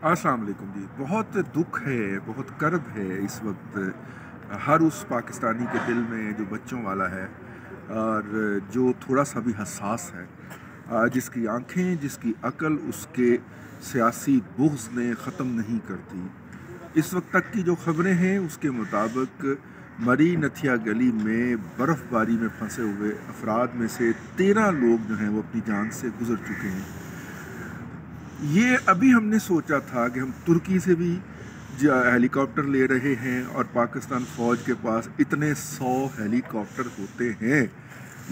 अस्सलाम वालेकुम जी। बहुत दुख है, बहुत कर्ब है इस वक्त हर उस पाकिस्तानी के दिल में जो बच्चों वाला है और जो थोड़ा सा भी हसास है, जिसकी आंखें, जिसकी अकल उसके सियासी बुग़्ज़ ने ख़त्म नहीं करती। इस वक्त तक की जो ख़बरें हैं उसके मुताबिक मरी नथिया गली में बर्फ़बारी में फंसे हुए अफराद में से 13 लोग जो हैं वो अपनी जान से गुज़र चुके हैं। ये अभी हमने सोचा था कि हम तुर्की से भी हेलीकॉप्टर ले रहे हैं और पाकिस्तान फ़ौज के पास इतने 100 हेलीकॉप्टर होते हैं,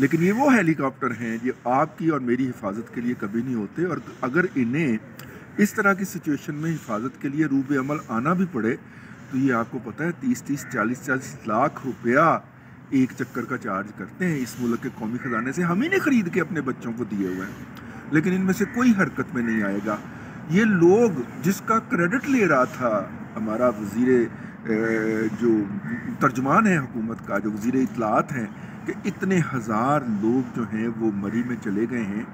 लेकिन ये वो हेलीकॉप्टर हैं जो आपकी और मेरी हिफाजत के लिए कभी नहीं होते। और अगर इन्हें इस तरह की सिचुएशन में हिफाजत के लिए रूब अमल आना भी पड़े तो ये आपको पता है 30-30, 40-40 लाख रुपया एक चक्कर का चार्ज करते हैं। इस मुल्क के कौमी ख़जाने से हम ही ने ख़रीद के अपने बच्चों को दिए हुए हैं, लेकिन इनमें से कोई हरकत में नहीं आएगा। ये लोग जिसका क्रेडिट ले रहा था हमारा जो तर्जुमान है हुकूमत का, जो वज़ीर इत्तलाआत हैं, कि इतने हज़ार लोग जो हैं वो मरी में चले गए हैं,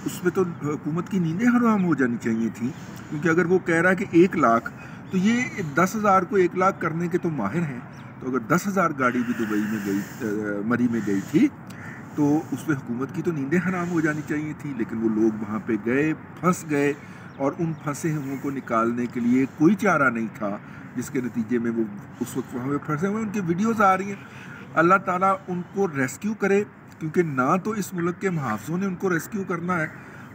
उसमें तो हुकूमत की नींदें हराम हो जानी चाहिए थी। क्योंकि अगर वो कह रहा है कि 1 लाख, तो ये 10,000 को 1 लाख करने के तो माहिर हैं। तो अगर 10,000 गाड़ी भी दुबई में गई, मरी में गई थी, तो उसमें हुकूमत की तो नींदें हराम हो जानी चाहिए थी। लेकिन वो लोग वहाँ पे गए, फंस गए, और उन फंसे हुओं को निकालने के लिए कोई चारा नहीं था, जिसके नतीजे में वो उस वक्त वहाँ पे फंसे हुए। उनकी वीडियोस आ रही हैं। अल्लाह ताला उनको रेस्क्यू करे, क्योंकि ना तो इस मुल्क के मुहाफ़िज़ों ने उनको रेस्क्यू करना है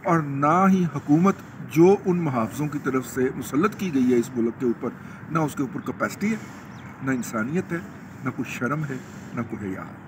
और ना ही हुकूमत जो उन मुहाफ़िज़ों की तरफ से मुसल्लत की गई है इस मुल्क के ऊपर, ना उसके ऊपर कैपेसिटी है, ना इंसानियत है, ना कोई शर्म है, ना कोई हया है।